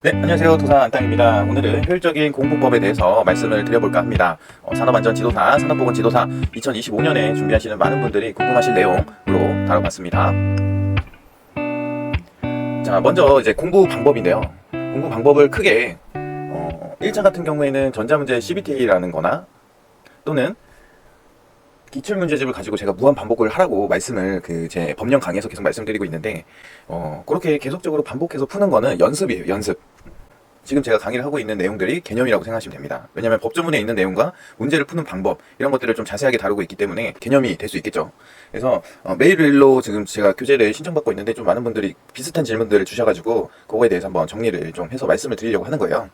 네, 안녕하세요. 도사 안땅입니다. 오늘은 효율적인 공부법에 대해서 말씀을 드려볼까 합니다. 산업안전지도사, 산업보건지도사 2025년에 준비하시는 많은 분들이 궁금하실 내용으로 다뤄봤습니다. 자, 먼저 이제 공부 방법인데요. 공부 방법을 크게 1차 같은 경우에는 전자문제 CBT라는 거나 또는 기출문제집을 가지고 제가 무한 반복을 하라고 말씀을 제 법령 강의에서 계속 말씀드리고 있는데 그렇게 계속적으로 반복해서 푸는 거는 연습이에요. 연습. 지금 제가 강의를 하고 있는 내용들이 개념이라고 생각하시면 됩니다. 왜냐하면 법조문에 있는 내용과 문제를 푸는 방법 이런 것들을 좀 자세하게 다루고 있기 때문에 개념이 될 수 있겠죠. 그래서 메일로 지금 제가 교재를 신청받고 있는데 좀 많은 분들이 비슷한 질문들을 주셔가지고 그거에 대해서 한번 정리를 좀 해서 말씀을 드리려고 하는 거예요.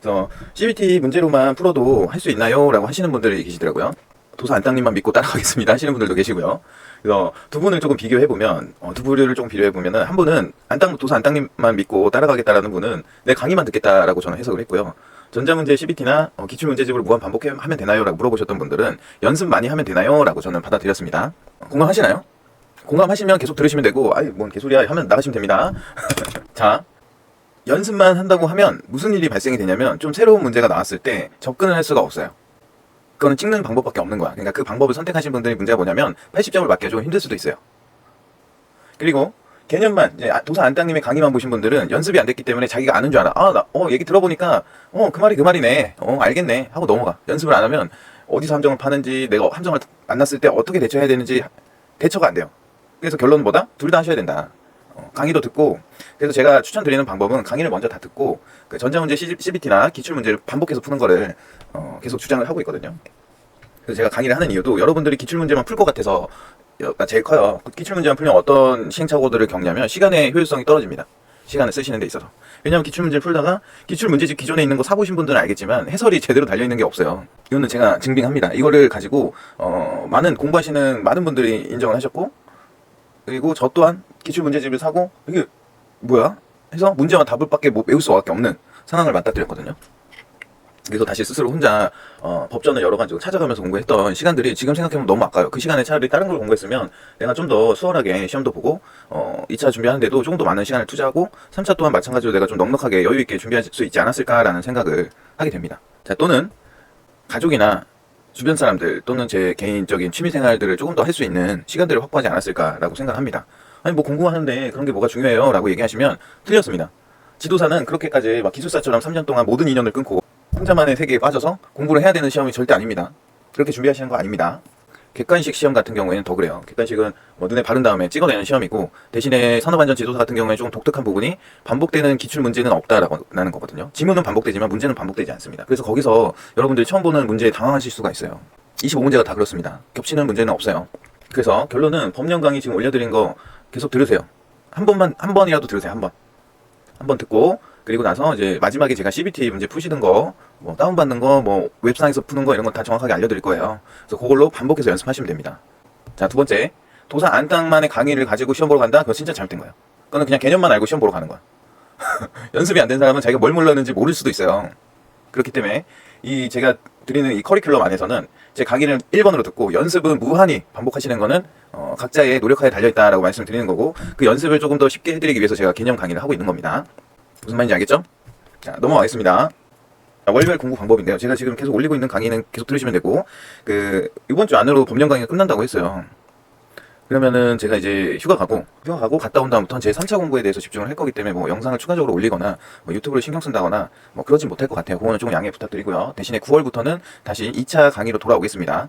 그래서 CBT 문제로만 풀어도 할 수 있나요? 라고 하시는 분들이 계시더라고요. 도사 안땅님만 믿고 따라가겠습니다 하시는 분들도 계시고요. 그래서 두 분을 조금 비교해보면 두 부류를 조금 비교해보면은 한 분은 도사 안땅님만 믿고 따라가겠다라는 분은 내 강의만 듣겠다라고 저는 해석을 했고요. 전자문제 CBT나 기출문제집을 무한 반복하면 되나요? 라고 물어보셨던 분들은 연습 많이 하면 되나요? 라고 저는 받아들였습니다. 공감하시나요? 공감하시면 계속 들으시면 되고 아이 뭔 개소리야 하면 나가시면 됩니다. 자, 연습만 한다고 하면 무슨 일이 발생이 되냐면 좀 새로운 문제가 나왔을 때 접근을 할 수가 없어요. 그거는 찍는 방법밖에 없는 거야. 그러니까 그 방법을 선택하신 분들의 문제가 뭐냐면 80점을 맞기가 좀 힘들 수도 있어요. 그리고 개념만 이제 도사 안땅님의 강의만 보신 분들은 연습이 안 됐기 때문에 자기가 아는 줄 알아. 나 얘기 들어보니까 그 말이 그 말이네. 알겠네 하고 넘어가. 연습을 안 하면 어디서 함정을 파는지 내가 함정을 만났을 때 어떻게 대처해야 되는지 대처가 안 돼요. 그래서 결론은 뭐다? 둘 다 하셔야 된다. 강의도 듣고, 그래서 제가 추천드리는 방법은 강의를 먼저 다 듣고 그 전자문제 CBT나 기출문제를 반복해서 푸는 거를 계속 주장을 하고 있거든요. 그래서 제가 강의를 하는 이유도 여러분들이 기출문제만 풀 것 같아서 제일 커요. 기출문제만 풀면 어떤 시행착오들을 겪냐면 시간의 효율성이 떨어집니다. 시간을 쓰시는 데 있어서. 왜냐하면 기출문제를 풀다가 기출문제집 기존에 있는 거 사보신 분들은 알겠지만 해설이 제대로 달려있는 게 없어요. 이거는 제가 증빙합니다. 이거를 가지고 공부하시는 많은 분들이 인정을 하셨고, 그리고 저 또한 기출문제집을 사고 이게 뭐야? 해서 문제와 답을 밖에 외울 수밖에 없는 상황을 맞닥뜨렸거든요. 그래서 다시 스스로 혼자 법전을 여러 가지 찾아가면서 공부했던 시간들이 지금 생각해보면 너무 아까워요. 그 시간에 차라리 다른 걸 공부했으면 내가 좀 더 수월하게 시험도 보고 2차 준비하는데도 조금 더 많은 시간을 투자하고 3차 또한 마찬가지로 내가 좀 넉넉하게 여유있게 준비할 수 있지 않았을까라는 생각을 하게 됩니다. 자, 또는 가족이나 주변 사람들 또는 제 개인적인 취미생활들을 조금 더 할 수 있는 시간들을 확보하지 않았을까라고 생각합니다. 아니 뭐 공부하는데 그런 게 뭐가 중요해요? 라고 얘기하시면 틀렸습니다. 지도사는 그렇게까지 막 기술사처럼 3년 동안 모든 인연을 끊고 혼자만의 세계에 빠져서 공부를 해야 되는 시험이 절대 아닙니다. 그렇게 준비하시는 거 아닙니다. 객관식 시험 같은 경우에는 더 그래요. 객관식은 눈에 바른 다음에 찍어내는 시험이고, 대신에 산업안전지도사 같은 경우에 조금 독특한 부분이 반복되는 기출문제는 없다라고 하는 거거든요. 지문은 반복되지만 문제는 반복되지 않습니다. 그래서 거기서 여러분들이 처음 보는 문제에 당황하실 수가 있어요. 25문제가 다 그렇습니다. 겹치는 문제는 없어요. 그래서 결론은 법령 강의 지금 올려드린 거 계속 들으세요. 한 번이라도 들으세요. 한 번 듣고, 그리고 나서 이제 마지막에 제가 CBT 문제 푸시는 거, 다운받는 거, 웹상에서 푸는 거 이런 건 다 정확하게 알려드릴 거예요. 그래서 그걸로 반복해서 연습하시면 됩니다. 자, 두 번째. 도사 안땅만의 강의를 가지고 시험 보러 간다? 그거 진짜 잘못된 거예요. 그거는 그냥 개념만 알고 시험 보러 가는 거야. 연습이 안 된 사람은 자기가 뭘 몰랐는지 모를 수도 있어요. 그렇기 때문에 제가 드리는 이 커리큘럼 안에서는 제 강의를 1번으로 듣고 연습은 무한히 반복하시는 거는 각자의 노력하에 달려있다라고 말씀을 드리는 거고, 그 연습을 조금 더 쉽게 해드리기 위해서 제가 개념 강의를 하고 있는 겁니다. 무슨 말인지 알겠죠? 자, 넘어가겠습니다. 월별 공부 방법인데요. 제가 지금 계속 올리고 있는 강의는 계속 들으시면 되고, 이번 주 안으로 법령 강의가 끝난다고 했어요. 그러면은 제가 이제 휴가 가고 갔다 온 다음부터는 제 3차 공부에 대해서 집중을 할 거기 때문에 영상을 추가적으로 올리거나 유튜브를 신경 쓴다거나 그러진 못할 것 같아요. 그거는 조금 양해 부탁드리고요. 대신에 9월부터는 다시 2차 강의로 돌아오겠습니다.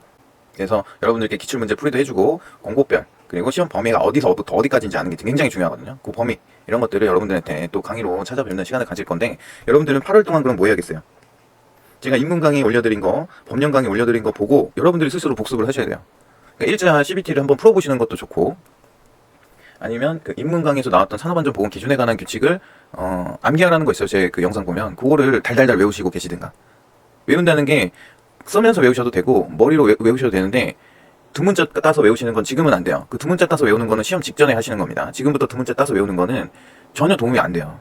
그래서 여러분들께 기출문제 풀이도 해주고 공고별, 그리고 시험 범위가 어디서부터 어디까지인지 아는 게 굉장히 중요하거든요. 그 범위 이런 것들을 여러분들한테 또 강의로 찾아뵙는 시간을 가질 건데, 여러분들은 8월 동안 그럼 뭐 해야겠어요? 제가 인문 강의 올려드린 거, 법령 강의 올려드린 거 보고 여러분들이 스스로 복습을 하셔야 돼요. 그러니까 1차 CBT를 한번 풀어보시는 것도 좋고, 아니면 인문 강의에서 나왔던 산업안전보건 기준에 관한 규칙을 암기하라는 거 있어요. 제 영상 보면 그거를 달달달 외우시고 계시든가. 외운다는 게 써면서 외우셔도 되고 머리로 외우셔도 되는데, 두 문자 따서 외우시는 건 지금은 안 돼요. 그 두 문자 따서 외우는 거는 시험 직전에 하시는 겁니다. 지금부터 두 문자 따서 외우는 거는 전혀 도움이 안 돼요.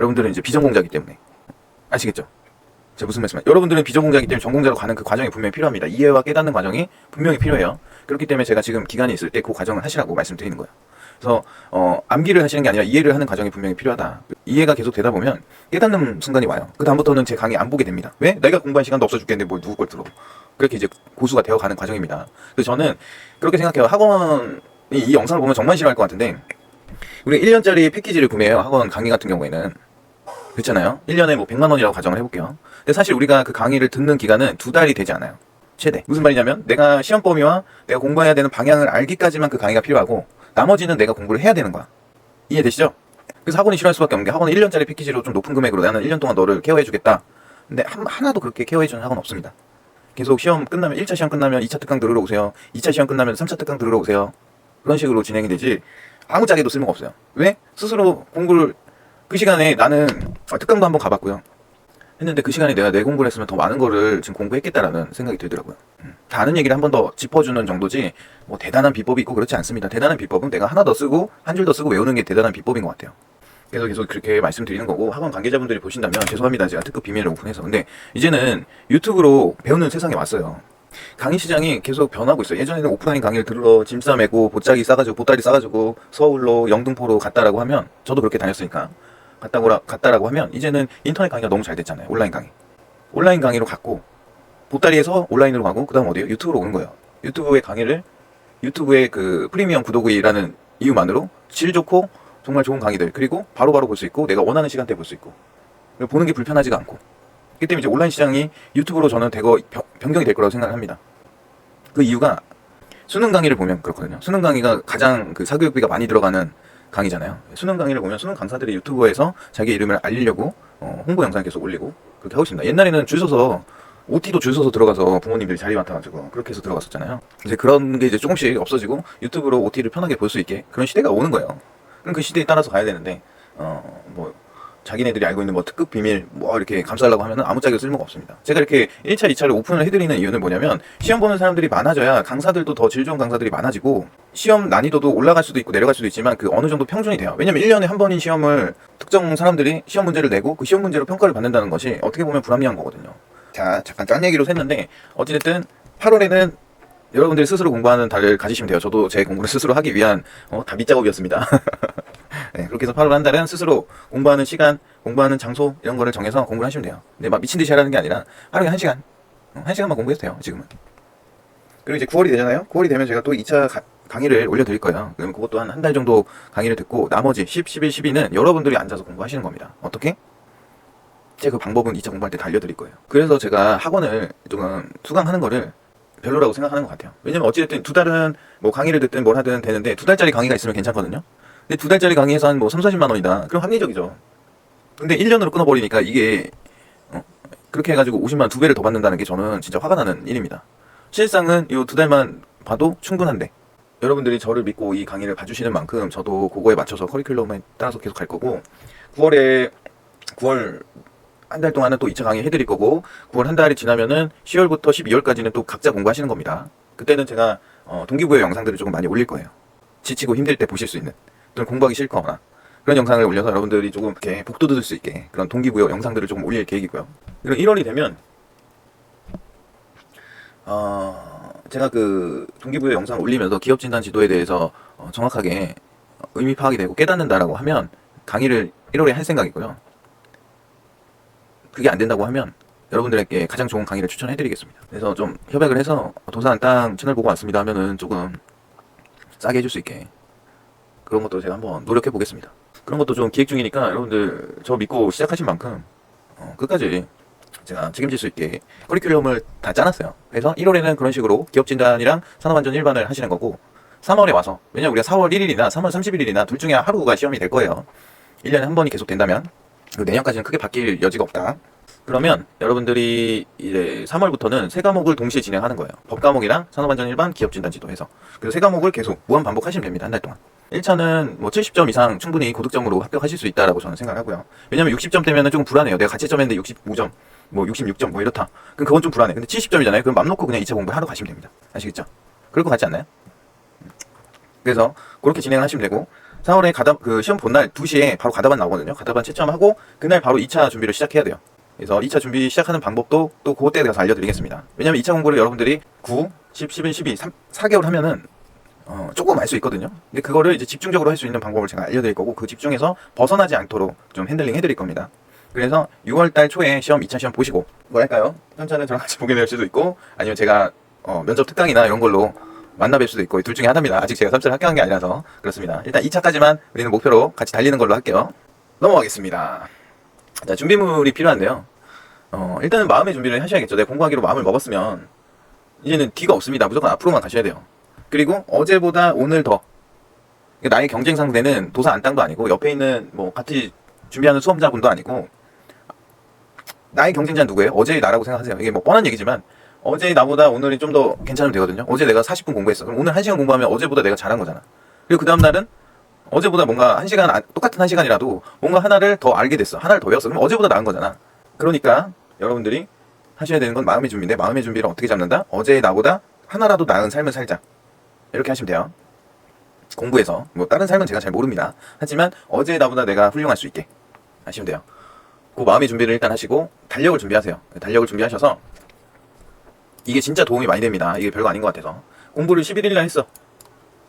여러분들은 이제 비전공자이기 때문에. 아시겠죠? 제가 무슨 말씀이에요? 여러분들은 비전공자이기 때문에 전공자로 가는 그 과정이 분명히 필요합니다. 이해와 깨닫는 과정이 분명히 필요해요. 그렇기 때문에 제가 지금 기간이 있을 때 그 과정을 하시라고 말씀드리는 거예요. 그래서 암기를 하시는 게 아니라 이해를 하는 과정이 분명히 필요하다. 이해가 계속 되다 보면 깨닫는 순간이 와요. 그 다음부터는 제 강의 안 보게 됩니다. 왜? 내가 공부할 시간도 없어 죽겠는데 뭘 누구 걸 들어. 그렇게 이제 고수가 되어가는 과정입니다. 그래서 저는 그렇게 생각해요. 학원이 이 영상을 보면 정말 싫어할 것 같은데, 우리 1년짜리 패키지를 구매해요. 학원 강의 같은 경우에는. 그렇잖아요. 1년에 뭐 100만 원이라고 가정을 해볼게요. 근데 사실 우리가 그 강의를 듣는 기간은 2달이 되지 않아요. 최대. 무슨 말이냐면 내가 시험 범위와 내가 공부해야 되는 방향을 알기까지만 그 강의가 필요하고 나머지는 내가 공부를 해야 되는 거야. 이해되시죠? 그래서 학원이 싫어할 수밖에 없는 게, 학원은 1년짜리 패키지로 좀 높은 금액으로 나는 1년 동안 너를 케어해주겠다. 근데 하나도 그렇게 케어해주는 학원 없습니다. 계속 시험 끝나면 1차 시험 끝나면 2차 특강 들으러 오세요. 2차 시험 끝나면 3차 특강 들으러 오세요. 그런 식으로 진행이 되지 아무짝에도 쓸모가 없어요. 왜? 스스로 공부를 그 시간에 나는 특강도 한번 가봤고요. 했는데 그 시간에 내가 내 공부를 했으면 더 많은 거를 지금 공부했겠다라는 생각이 들더라고요. 다 아는 얘기를 한 번 더 짚어주는 정도지 뭐 대단한 비법이 있고 그렇지 않습니다. 대단한 비법은 내가 하나 더 쓰고 한 줄 더 쓰고 외우는 게 대단한 비법인 것 같아요. 그래서 계속 그렇게 말씀드리는 거고, 학원 관계자분들이 보신다면 죄송합니다. 제가 특급 비밀을 오픈해서. 근데 이제는 유튜브로 배우는 세상에 왔어요. 강의 시장이 계속 변하고 있어요. 예전에는 오프라인 강의를 들으러 짐 싸매고 보따리 싸가지고 서울로 영등포로 갔다라고 하면, 저도 그렇게 다녔으니까 갔다라고 하면, 이제는 인터넷 강의가 너무 잘 됐잖아요. 온라인 강의로 갔고 보따리에서 온라인으로 가고 그 다음 어디요? 유튜브로 오는 거예요. 유튜브의 그 프리미엄 구독이라는 이유만으로 질 좋고 정말 좋은 강의들, 그리고 바로바로 볼 수 있고 내가 원하는 시간대에 볼 수 있고 보는 게 불편하지가 않고, 그렇기 때문에 이제 온라인 시장이 유튜브로 저는 대거 변경이 될 거라고 생각을 합니다. 그 이유가 수능 강의를 보면 그렇거든요. 수능 강의가 가장 그 사교육비가 많이 들어가는 강의잖아요. 수능 강의를 보면 수능 강사들이 유튜브에서 자기 이름을 알리려고 홍보 영상 계속 올리고 그렇게 하고 있습니다. 옛날에는 줄 서서 OT도 줄 서서 들어가서 부모님들이 자리 맡아가지고 그렇게 해서 들어갔었잖아요. 이제 그런 게 이제 조금씩 없어지고 유튜브로 OT를 편하게 볼 수 있게 그런 시대가 오는 거예요. 그럼 그 시대에 따라서 가야 되는데 뭐 자기네들이 알고 있는 뭐 특급 비밀 뭐 이렇게 감싸려고 하면은 아무짝에도 쓸모가 없습니다. 제가 이렇게 1차, 2차를 오픈을 해드리는 이유는 뭐냐면, 시험 보는 사람들이 많아져야 강사들도 더 질 좋은 강사들이 많아지고 시험 난이도도 올라갈 수도 있고 내려갈 수도 있지만 그 어느 정도 평준이 돼요. 왜냐면 1년에 한 번인 시험을 특정 사람들이 시험 문제를 내고 그 시험 문제로 평가를 받는다는 것이 어떻게 보면 불합리한 거거든요. 자, 잠깐 짠 얘기로 샜는데 어찌됐든 8월에는 여러분들이 스스로 공부하는 달을 가지시면 돼요. 저도 제 공부를 스스로 하기 위한 다 밑작업이었습니다. 네, 그렇게 해서 8월 한 달은 스스로 공부하는 시간, 공부하는 장소 이런 거를 정해서 공부를 하시면 돼요. 근데 막 미친 듯이 하라는 게 아니라 하루에 1시간만 공부해도 돼요, 지금은. 그리고 이제 9월이 되잖아요. 9월이 되면 제가 또 2차 강의를 올려드릴 거예요. 그럼 그것도 한 달 정도 강의를 듣고 나머지 10, 11, 12는 여러분들이 앉아서 공부하시는 겁니다. 어떻게? 제가 그 방법은 2차 공부할 때 다 알려드릴 거예요. 그래서 제가 학원을 조금 수강하는 거를 별로라고 생각하는 것 같아요. 왜냐면 어찌됐든 2달은 뭐 강의를 듣든 뭘 하든 되는데 2달짜리 강의가 있으면 괜찮거든요. 근데 2달짜리 강의에서 한 뭐 3, 40만 원이다. 그럼 합리적이죠. 근데 1년으로 끊어버리니까 이게 그렇게 해가지고 50만 원 2배를 더 받는다는 게 저는 진짜 화가 나는 일입니다. 실상은 이 2달만 봐도 충분한데, 여러분들이 저를 믿고 이 강의를 봐주시는 만큼 저도 그거에 맞춰서 커리큘럼에 따라서 계속 갈 거고, 9월 한 달 동안은 또 2차 강의 해드릴 거고, 9월 한 달이 지나면은 10월부터 12월까지는 또 각자 공부하시는 겁니다. 그때는 제가 동기부여 영상들을 조금 많이 올릴 거예요. 지치고 힘들 때 보실 수 있는, 또는 공부하기 싫거나 그런 영상을 올려서 여러분들이 조금 이렇게 복돋을 수 있게 그런 동기부여 영상들을 조금 올릴 계획이고요. 그리고 1월이 되면 제가 그 동기부여 영상을 올리면서 기업진단 지도에 대해서 정확하게 의미 파악이 되고 깨닫는다라고 하면 강의를 1월에 할 생각이고요. 그게 안 된다고 하면 여러분들에게 가장 좋은 강의를 추천해드리겠습니다. 그래서 좀 협약을 해서 도산 땅 채널 보고 왔습니다 하면은 조금 싸게 해줄 수 있게 그런 것도 제가 한번 노력해 보겠습니다. 그런 것도 좀 기획 중이니까 여러분들 저 믿고 시작하신 만큼 끝까지 제가 책임질 수 있게 커리큘럼을 다 짜놨어요. 그래서 1월에는 그런 식으로 기업진단이랑 산업안전 일반을 하시는 거고, 3월에 와서, 왜냐면 우리가 4월 1일이나 3월 31일이나 둘 중에 하루가 시험이 될 거예요. 1년에 한 번이 계속 된다면. 내년까지는 크게 바뀔 여지가 없다. 그러면 여러분들이 이제 3월부터는 세 과목을 동시에 진행하는 거예요. 법 과목이랑 산업안전 일반, 기업진단 지도 해서. 그래서 세 과목을 계속 무한 반복하시면 됩니다. 한 달 동안. 1차는 뭐 70점 이상 충분히 고득점으로 합격하실 수 있다라고 저는 생각하고요. 왜냐면 60점 되면은 조금 불안해요. 내가 가채점 했는데 65점, 뭐 66점 뭐 이렇다. 그럼 그건 좀 불안해. 근데 70점이잖아요. 그럼 맘 놓고 그냥 2차 공부하러 가시면 됩니다. 아시겠죠? 그럴 것 같지 않나요? 그래서 그렇게 진행하시면 되고, 4월에 그 시험 본날 2시에 바로 가다반 나오거든요. 가다반 채점하고 그날 바로 2차 준비를 시작해야 돼요. 그래서 2차 준비 시작하는 방법도 또 그때 가서 알려드리겠습니다. 왜냐면 2차 공부를 여러분들이 9, 10, 11, 12, 4개월 하면은 조금 알 수 있거든요. 근데 그거를 이제 집중적으로 할 수 있는 방법을 제가 알려드릴 거고, 그 집중해서 벗어나지 않도록 좀 핸들링 해드릴 겁니다. 그래서 6월달 초에 2차 시험 보시고, 뭐랄까요? 편차는 저랑 같이 보게 될 수도 있고, 아니면 제가 면접 특강이나 이런 걸로 만나 뵐 수도 있고, 둘 중에 하나입니다. 아직 제가 3차를 합격한 게 아니라서 그렇습니다. 일단 2차까지만 우리는 목표로 같이 달리는 걸로 할게요. 넘어가겠습니다. 자, 준비물이 필요한데요. 일단은 마음의 준비를 하셔야겠죠. 내가 공부하기로 마음을 먹었으면 이제는 뒤가 없습니다. 무조건 앞으로만 가셔야 돼요. 그리고 어제보다 오늘 더, 나의 경쟁 상대는 도사 안땅도 아니고 옆에 있는 뭐 같이 준비하는 수험자분도 아니고, 나의 경쟁자는 누구예요? 어제의 나라고 생각하세요. 이게 뭐 뻔한 얘기지만 어제의 나보다 오늘이 좀 더 괜찮으면 되거든요. 어제 내가 40분 공부했어. 그럼 오늘 1시간 공부하면 어제보다 내가 잘한 거잖아. 그리고 그 다음 날은 어제보다 뭔가 1시간, 똑같은 1시간이라도 뭔가 하나를 더 알게 됐어. 하나를 더 외웠어. 그럼 어제보다 나은 거잖아. 그러니까 여러분들이 하셔야 되는 건 마음의 준비인데, 마음의 준비를 어떻게 잡는다? 어제의 나보다 하나라도 나은 삶을 살자. 이렇게 하시면 돼요. 공부에서 뭐 다른 삶은 제가 잘 모릅니다. 하지만 어제의 나보다 내가 훌륭할 수 있게 하시면 돼요. 그 마음의 준비를 일단 하시고 달력을 준비하세요. 달력을 준비하셔서, 이게 진짜 도움이 많이 됩니다. 이게 별거 아닌 것 같아서. 공부를 11일날 했어.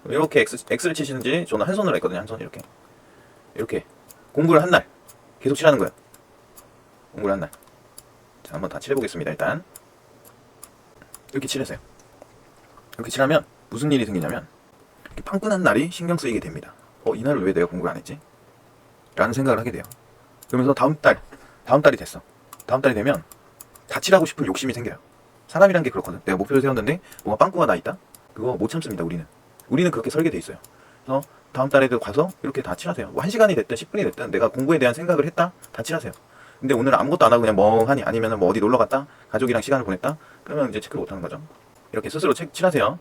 이렇게 X를 치시는지, 저는 한 손으로 했거든요. 한 손 이렇게 공부를 한 날 계속 칠하는 거예요. 공부를 한 날. 자, 한번 다 칠해보겠습니다. 일단 이렇게 칠하세요. 이렇게 칠하면 무슨 일이 생기냐면, 이렇게 판끈한 날이 신경 쓰이게 됩니다. 이날을 왜 내가 공부를 안 했지? 라는 생각을 하게 돼요. 그러면서 다음 달이 됐어. 다음 달이 되면 다 칠하고 싶은 욕심이 생겨요. 사람이란 게 그렇거든. 내가 목표를 세웠는데 뭔가 빵꾸가 나 있다? 그거 못 참습니다. 우리는 그렇게 설계돼 있어요. 그래서 다음 달에도 가서 이렇게 다 칠하세요. 뭐 1시간이 됐든 10분이 됐든 내가 공부에 대한 생각을 했다? 다 칠하세요. 근데 오늘 아무것도 안 하고 그냥 멍하니, 아니면 뭐 어디 놀러 갔다? 가족이랑 시간을 보냈다? 그러면 이제 체크를 못 하는 거죠. 이렇게 스스로 칠하세요.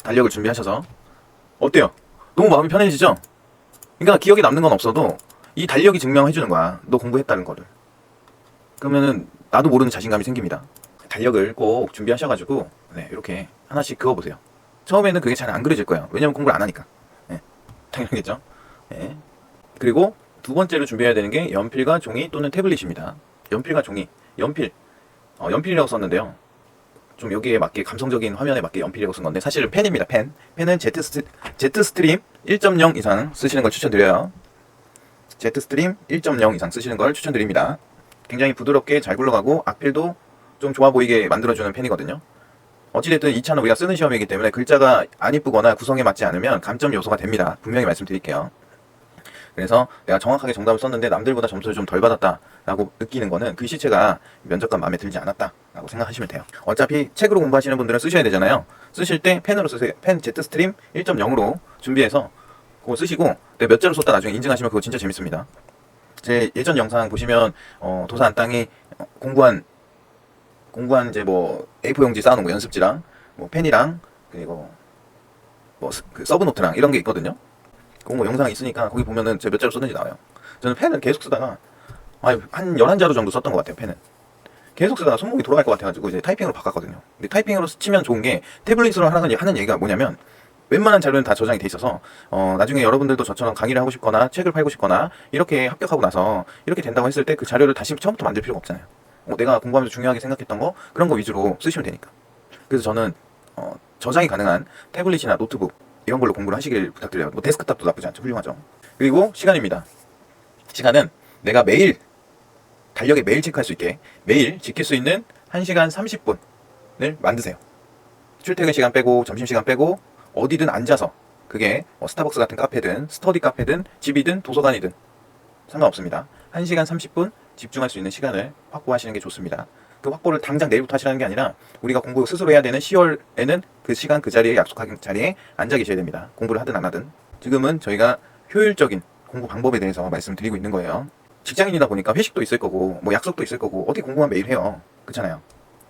달력을 준비하셔서. 어때요? 너무 마음이 편해지죠? 그러니까 기억에 남는 건 없어도 이 달력이 증명해주는 거야. 너 공부했다는 거를. 그러면은 나도 모르는 자신감이 생깁니다. 달력을 꼭 준비하셔가지고 이렇게 하나씩 그어보세요. 처음에는 그게 잘 안 그려질 거예요. 왜냐면 공부를 안 하니까. 당연하겠죠. 그리고 두 번째로 준비해야 되는 게 연필과 종이 또는 태블릿입니다. 연필과 종이. 연필이라고 썼는데요. 좀 여기에 맞게, 감성적인 화면에 맞게 연필이라고 쓴 건데, 사실은 펜입니다. 펜은 제트스트림 1.0 이상 쓰시는 걸 추천드려요. 제트스트림 1.0 이상 쓰시는 걸 추천드립니다. 굉장히 부드럽게 잘 굴러가고 악필도 좀 좋아 보이게 만들어주는 펜이거든요. 어찌됐든 2차는 우리가 쓰는 시험이기 때문에 글자가 안 이쁘거나 구성에 맞지 않으면 감점 요소가 됩니다. 분명히 말씀드릴게요. 그래서 내가 정확하게 정답을 썼는데 남들보다 점수를 좀 덜 받았다 라고 느끼는 거는 글씨체가 면접관 마음에 들지 않았다 라고 생각하시면 돼요. 어차피 책으로 공부하시는 분들은 쓰셔야 되잖아요. 쓰실 때 펜으로 쓰세요. 펜 제트스트림 1.0으로 준비해서 그거 쓰시고, 몇 자로 썼다 나중에 인증하시면 그거 진짜 재밌습니다. 제 예전 영상 보시면 도사 안땅이 공부한 이제 뭐 A4 용지 쌓아놓은 거, 연습지랑 뭐 펜이랑 그리고 뭐 그 서브노트랑 이런 게 있거든요. 그거 영상이 있으니까 거기 보면은 제가 몇 자로 썼는지 나와요. 저는 펜을 계속 쓰다가 한 11자로 정도 썼던 것 같아요. 펜은 계속 쓰다가 손목이 돌아갈 것 같아가지고 이제 타이핑으로 바꿨거든요. 근데 타이핑으로 치면 좋은 게, 태블릿으로 하는 얘기가 뭐냐면, 웬만한 자료는 다 저장이 돼 있어서 나중에 여러분들도 저처럼 강의를 하고 싶거나 책을 팔고 싶거나 이렇게 합격하고 나서 이렇게 된다고 했을 때 그 자료를 다시 처음부터 만들 필요가 없잖아요. 내가 공부하면서 중요하게 생각했던 거, 그런 거 위주로 쓰시면 되니까. 그래서 저는 저장이 가능한 태블릿이나 노트북 이런 걸로 공부를 하시길 부탁드려요. 뭐 데스크탑도 나쁘지 않죠. 훌륭하죠. 그리고 시간입니다. 시간은 내가 매일 달력에 매일 체크할 수 있게, 매일 지킬 수 있는 1시간 30분을 만드세요. 출퇴근 시간 빼고 점심시간 빼고 어디든 앉아서, 그게 스타벅스 같은 카페든 스터디 카페든 집이든 도서관이든 상관없습니다. 1시간 30분 집중할 수 있는 시간을 확보하시는 게 좋습니다. 그 확보를 당장 내일부터 하시라는 게 아니라, 우리가 공부 스스로 해야 되는 10월에는 그 시간 그 자리에, 약속한 자리에 앉아 계셔야 됩니다. 공부를 하든 안 하든. 지금은 저희가 효율적인 공부 방법에 대해서 말씀드리고 있는 거예요. 직장인이다 보니까 회식도 있을 거고 뭐 약속도 있을 거고 어디 공부만 매일 해요. 그렇잖아요.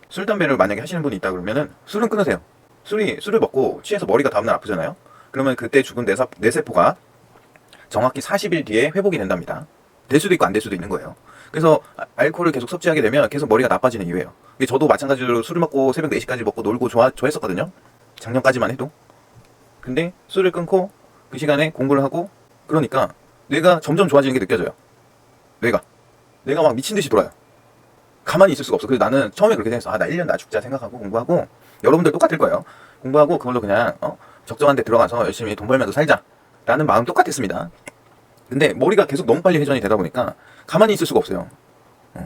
술, 담배를 만약에 하시는 분이 있다 그러면은 술은 끊으세요. 술을 먹고 취해서 머리가 다음날 아프잖아요. 그러면 그때 죽은 뇌세포가 정확히 40일 뒤에 회복이 된답니다. 될 수도 있고 안 될 수도 있는 거예요. 그래서 알코올을 계속 섭취하게 되면 계속 머리가 나빠지는 이유예요. 저도 마찬가지로 술을 먹고 새벽 4시까지 먹고 놀고 좋아했었거든요. 작년까지만 해도. 근데 술을 끊고 그 시간에 공부를 하고, 그러니까 뇌가 점점 좋아지는 게 느껴져요. 뇌가 막 미친 듯이 돌아요. 가만히 있을 수가 없어. 그래서 나는 처음에 그렇게 생각했어. 나 1년 나 죽자 생각하고 공부하고, 여러분들 똑같을 거예요. 공부하고 그걸로 그냥 적정한 데 들어가서 열심히 돈 벌면서 살자 라는 마음 똑같았습니다. 근데 머리가 계속 너무 빨리 회전이 되다 보니까 가만히 있을 수가 없어요.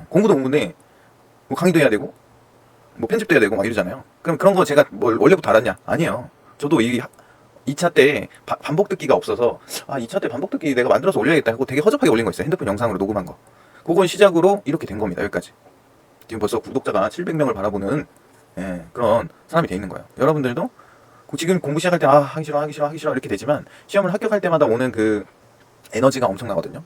공부도 공부인데 뭐 강의도 해야 되고 뭐 편집도 해야 되고 막 이러잖아요. 그럼 그런 거 제가 뭘 원래부터 알았냐? 아니에요. 저도 이 2차 때 반복 듣기가 없어서 2차 때 반복 듣기 내가 만들어서 올려야겠다 하고 되게 허접하게 올린 거 있어요. 핸드폰 영상으로 녹음한 거. 그건 시작으로 이렇게 된 겁니다. 여기까지. 지금 벌써 구독자가 700명을 바라보는 그런 사람이 돼 있는 거예요. 여러분들도 지금 공부 시작할 때 하기 싫어 이렇게 되지만 시험을 합격할 때마다 오는 그 에너지가 엄청나거든요.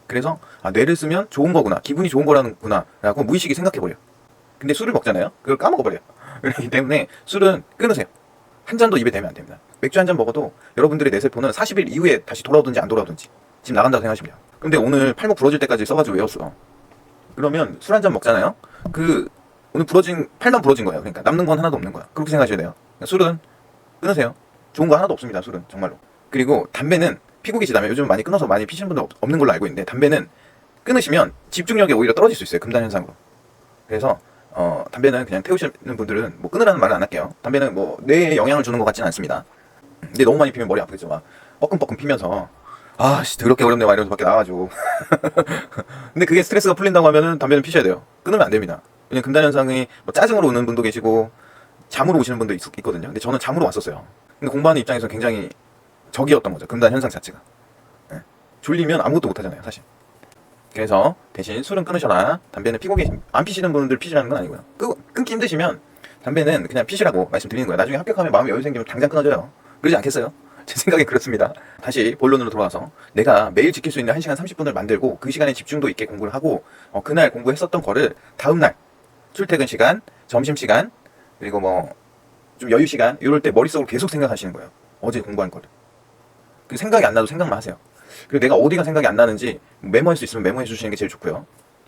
그래서 뇌를 쓰면 좋은 거구나, 기분이 좋은 거라는구나 라고 무의식이 생각해버려. 근데 술을 먹잖아요. 그걸 까먹어버려요. 그렇기 때문에 술은 끊으세요. 한 잔도 입에 대면 안 됩니다. 맥주 한 잔 먹어도 여러분들의 뇌세포는 40일 이후에 다시 돌아오든지 안 돌아오든지 지금 나간다고 생각하시면 돼요. 근데 오늘 팔목 부러질 때까지 써가지고 외웠어. 그러면 술 한 잔 먹잖아요. 오늘 팔만 부러진 거예요. 그러니까 남는 건 하나도 없는 거야. 그렇게 생각하셔야 돼요. 그러니까 술은 끊으세요. 좋은 거 하나도 없습니다. 술은 정말로. 그리고 담배는 피고 계시다면, 요즘 많이 끊어서 많이 피시는 분들 없는 걸로 알고 있는데, 담배는 끊으시면 집중력이 오히려 떨어질 수 있어요. 금단 현상으로. 그래서 담배는 그냥 태우시는 분들은 뭐 끊으라는 말은 안 할게요. 담배는 뭐 뇌에 영향을 주는 것 같지는 않습니다. 근데 너무 많이 피면 머리 아프겠죠. 막 뻐끔뻐끔 피면서 더럽게 어렵네 막 이러면서 밖에 나와가지고 근데 그게 스트레스가 풀린다고 하면은 담배는 피셔야 돼요. 끊으면 안 됩니다. 왜냐면 금단 현상이 뭐 짜증으로 오는 분도 계시고 잠으로 오시는 분도 있거든요. 근데 저는 잠으로 왔었어요. 근데 공부하는 입장에서 굉장히 적이었던 거죠. 금단 현상 자체가. 졸리면 아무것도 못 하잖아요, 사실. 그래서 대신 술은 끊으셔라. 담배는 안 피시는 분들 피시라는 건 아니고요. 끊기 힘드시면 담배는 그냥 피시라고 말씀드리는 거예요. 나중에 합격하면 마음이 여유 생기면 당장 끊어져요. 그러지 않겠어요? 제 생각엔 그렇습니다. 다시 본론으로 돌아와서 내가 매일 지킬 수 있는 1시간 30분을 만들고 그 시간에 집중도 있게 공부를 하고 그날 공부했었던 거를 다음날 출퇴근 시간, 점심시간, 그리고 뭐 좀 여유 시간 이럴 때 머릿속으로 계속 생각하시는 거예요. 어제 공부한 거를. 그 생각이 안 나도 생각만 하세요. 그리고 내가 어디가 생각이 안 나는지 메모할 수 있으면 메모해 주시는 게 제일 좋고요.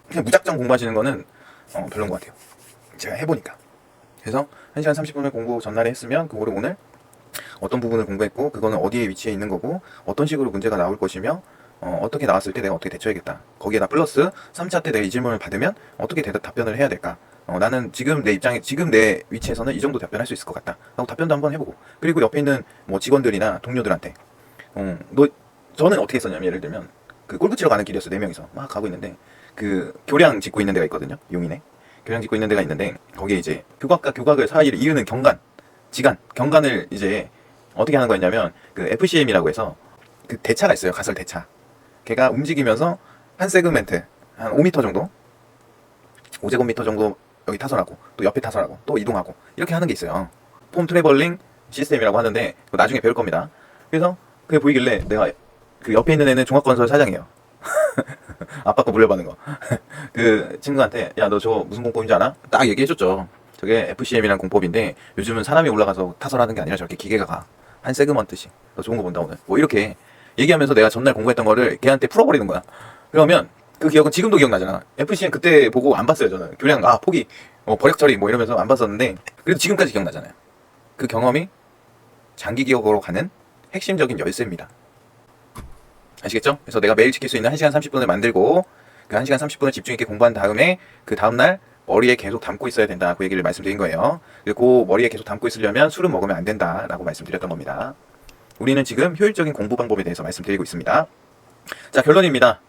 그냥 무작정 공부하시는 거는 별로인 것 같아요. 제가 해보니까. 그래서 1시간 30분을 공부 전날에 했으면 그거를 오늘 어떤 부분을 공부했고 그거는 어디에 위치해 있는 거고 어떤 식으로 문제가 나올 것이며 어떻게 나왔을 때 내가 어떻게 대처해야겠다. 거기에다 플러스 3차 때 내가 이 질문을 받으면 어떻게 답변을 해야 될까. 나는 지금 내 위치에서는 이 정도 답변할 수 있을 것 같다 하고 답변도 한번 해보고, 그리고 옆에 있는 뭐 직원들이나 동료들한테 저는 어떻게 했었냐면, 예를 들면 그 골프 치러 가는 길이었어. 4명이서 막 가고 있는데 그 교량 짓고 있는 데가 있거든요. 용인에 교량 짓고 있는 데가 있는데 거기에 이제 교각과 교각을 사이를 이으는 경간을 이제 어떻게 하는 거였냐면 그 FCM이라고 해서 그 대차가 있어요. 가설 대차. 걔가 움직이면서 한 세그멘트 한 5m 정도 5제곱미터 정도 여기 타설하고 또 옆에 타설하고 또 이동하고 이렇게 하는 게 있어요. 폼 트래블링 시스템이라고 하는데 그거 나중에 배울 겁니다. 그래서 그게 보이길래 내가 그 옆에 있는 애는 종합건설 사장이에요. 아빠 거 물려받은 거. 그 친구한테 야 너 저거 무슨 공법인지 아나? 딱 얘기해줬죠. 저게 FCM이라는 공법인데 요즘은 사람이 올라가서 타설하는 게 아니라 저렇게 기계가 가. 한 세그먼트씩. 너 좋은 거 본다 오늘. 뭐 이렇게 얘기하면서 내가 전날 공부했던 거를 걔한테 풀어버리는 거야. 그러면 그 기억은 지금도 기억나잖아. FCM 그때 보고 안 봤어요. 저는 교량 포기 버력 처리 뭐 이러면서 안 봤었는데 그래도 지금까지 기억나잖아요. 그 경험이 장기 기억으로 가는 핵심적인 열쇠입니다. 아시겠죠? 그래서 내가 매일 지킬 수 있는 1시간 30분을 만들고 그 1시간 30분을 집중 있게 공부한 다음에 그 다음날 머리에 계속 담고 있어야 된다. 그 얘기를 말씀드린 거예요. 그리고 머리에 계속 담고 있으려면 술은 먹으면 안 된다라고 말씀드렸던 겁니다. 우리는 지금 효율적인 공부 방법에 대해서 말씀드리고 있습니다. 자, 결론입니다.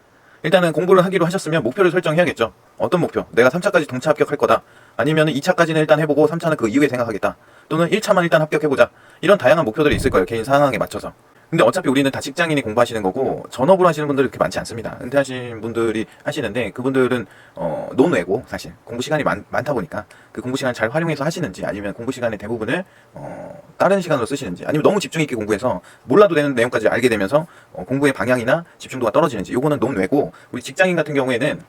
일단은 공부를 하기로 하셨으면 목표를 설정해야겠죠. 어떤 목표? 내가 3차까지 동차 합격할 거다. 아니면 2차까지는 일단 해보고 3차는 그 이후에 생각하겠다. 또는 1차만 일단 합격해보자. 이런 다양한 목표들이 있을 거예요. 개인 상황에 맞춰서. 근데 어차피 우리는 다 직장인이 공부하시는 거고 전업으로 하시는 분들은 그렇게 많지 않습니다. 은퇴하신 분들이 하시는데 그분들은 논외고 사실 공부 시간이 많다 보니까 그 공부 시간 잘 활용해서 하시는지, 아니면 공부 시간의 대부분을 다른 시간으로 쓰시는지, 아니면 너무 집중 있게 공부해서 몰라도 되는 내용까지 알게 되면서 공부의 방향이나 집중도가 떨어지는지, 요거는 논외고, 우리 직장인 같은 경우에는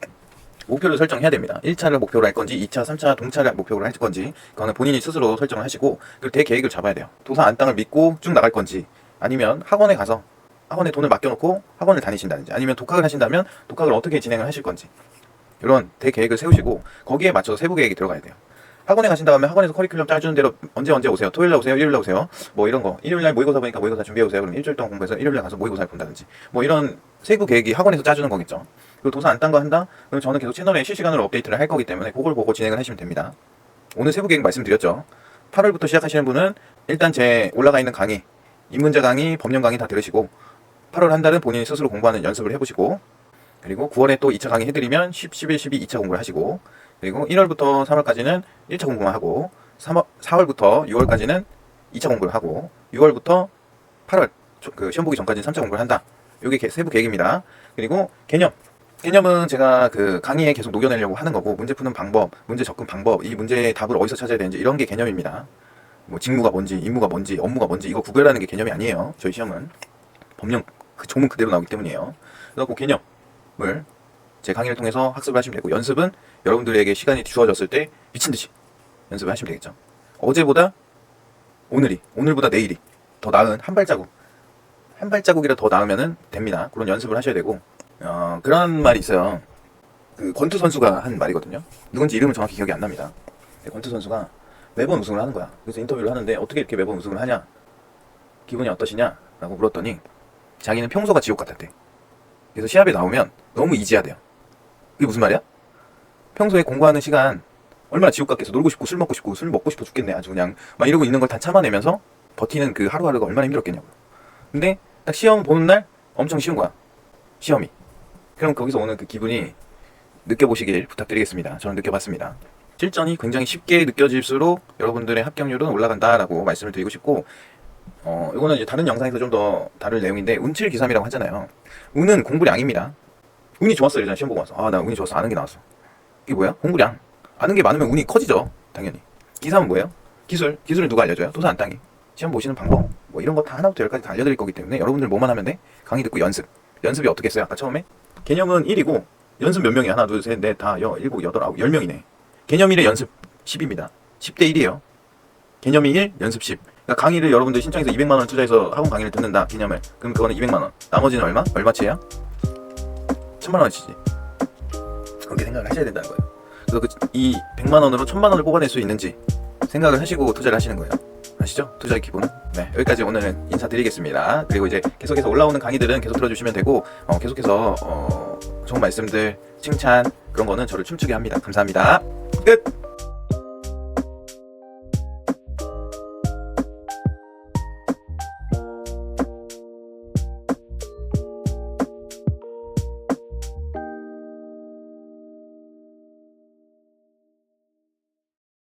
목표를 설정해야 됩니다. 1차를 목표로 할 건지 2차, 3차 동차를 목표로 할 건지 그거는 본인이 스스로 설정을 하시고, 그리고 대계획을 잡아야 돼요. 도사 안땅을 믿고 쭉 나갈 건지, 아니면 학원에 가서 학원에 돈을 맡겨놓고 학원을 다니신다든지, 아니면 독학을 하신다면 독학을 어떻게 진행을 하실 건지, 이런 대계획을 세우시고 거기에 맞춰서 세부 계획이 들어가야 돼요. 학원에 가신다 하면 학원에서 커리큘럼 짜주는 대로 언제 오세요? 토요일날 오세요? 일요일날 오세요? 뭐 이런 거. 일요일날 모의고사 보니까 모의고사 준비해 오세요. 그럼 일주일 동안 공부해서 일요일날 가서 모의고사를 본다든지, 뭐 이런 세부 계획이 학원에서 짜주는 거겠죠. 그리고 도서 안 딴 거 한다? 그럼 저는 계속 채널에 실시간으로 업데이트를 할 거기 때문에 그걸 보고 진행을 하시면 됩니다. 오늘 세부 계획 말씀드렸죠. 8월부터 시작하시는 분은 일단 제 올라가 있는 강의 입문자 강의, 법령 강의 다 들으시고 8월 한 달은 본인이 스스로 공부하는 연습을 해보시고 그리고 9월에 또 2차 강의 해드리면 10, 11, 12 2차 공부를 하시고 그리고 1월부터 3월까지는 1차 공부만 하고 4월부터 6월까지는 2차 공부를 하고 6월부터 8월 그 시험 보기 전까지는 3차 공부를 한다. 이게 세부 계획입니다. 그리고 개념은 제가 그 강의에 계속 녹여내려고 하는 거고 문제 푸는 방법, 문제 접근 방법, 이 문제의 답을 어디서 찾아야 되는지 이런 게 개념입니다. 뭐 직무가 뭔지, 임무가 뭔지, 업무가 뭔지 이거 구별하는 게 개념이 아니에요. 저희 시험은 법령 그 조문 그대로 나오기 때문이에요. 그래서 그 개념을 제 강의를 통해서 학습을 하시면 되고 연습은 여러분들에게 시간이 주어졌을 때 미친듯이 연습을 하시면 되겠죠. 어제보다 오늘보다 내일이 더 나은 한 발자국이라 더 나으면은 됩니다. 그런 연습을 하셔야 되고 그런 말이 있어요. 그 권투 선수가 한 말이거든요. 누군지 이름은 정확히 기억이 안 납니다. 권투 선수가 매번 우승을 하는 거야. 그래서 인터뷰를 하는데 어떻게 이렇게 매번 우승을 하냐, 기분이 어떠시냐 라고 물었더니 자기는 평소가 지옥 같았대. 그래서 시합에 나오면 너무 이지하대요. 그게 무슨 말이야? 평소에 공부하는 시간 얼마나 지옥 같겠어. 놀고 싶고 술 먹고 싶고 술 먹고 싶어 죽겠네. 아주 그냥 막 이러고 있는 걸 다 참아내면서 버티는 그 하루하루가 얼마나 힘들었겠냐고요. 근데 딱 시험 보는 날 엄청 쉬운 거야. 시험이. 그럼 거기서 오는 그 기분이 느껴보시길 부탁드리겠습니다. 저는 느껴봤습니다. 실전이 굉장히 쉽게 느껴질수록 여러분들의 합격률은 올라간다라고 말씀을 드리고 싶고 이거는 이제 다른 영상에서 좀 더 다룰 내용인데 운칠기삼이라고 하잖아요. 운은 공부량입니다. 운이 좋았어 이러잖아. 시험 보고 와서 나 운이 좋았어. 아는 게 나왔어. 이게 뭐야? 공부량. 아는 게 많으면 운이 커지죠. 당연히. 기삼은 뭐예요? 기술은 누가 알려줘요? 도서 안 땅이. 시험 보시는 방법 뭐 이런 거 다 하나부터 10까지 다 알려드릴 거기 때문에 여러분들 뭐만 하면 돼? 강의 듣고 연습이 어떻게 했어요? 아까 처음에? 개념은 1이고 연습 몇 명이야? 하나 둘 셋 넷 다 7, 8, 9, 10명이네. 개념 1에 연습 10입니다. 10대 1이에요. 개념이 1, 연습 10. 그러니까 강의를 여러분들 신청해서 200만원 투자해서 학원 강의를 듣는다. 개념을. 그럼 그거는 200만원. 나머지는 얼마? 얼마치야? 1000만원치지. 그렇게 생각을 하셔야 된다는 거예요. 그래서 이 100만원으로 1000만원을 뽑아낼 수 있는지 생각을 하시고 투자를 하시는 거예요. 아시죠? 투자의 기본은? 네, 여기까지 오늘은 인사드리겠습니다. 그리고 이제 계속해서 올라오는 강의들은 계속 들어주시면 되고 계속해서 좋은 말씀들, 칭찬 그런 거는 저를 춤추게 합니다. 감사합니다. 끝!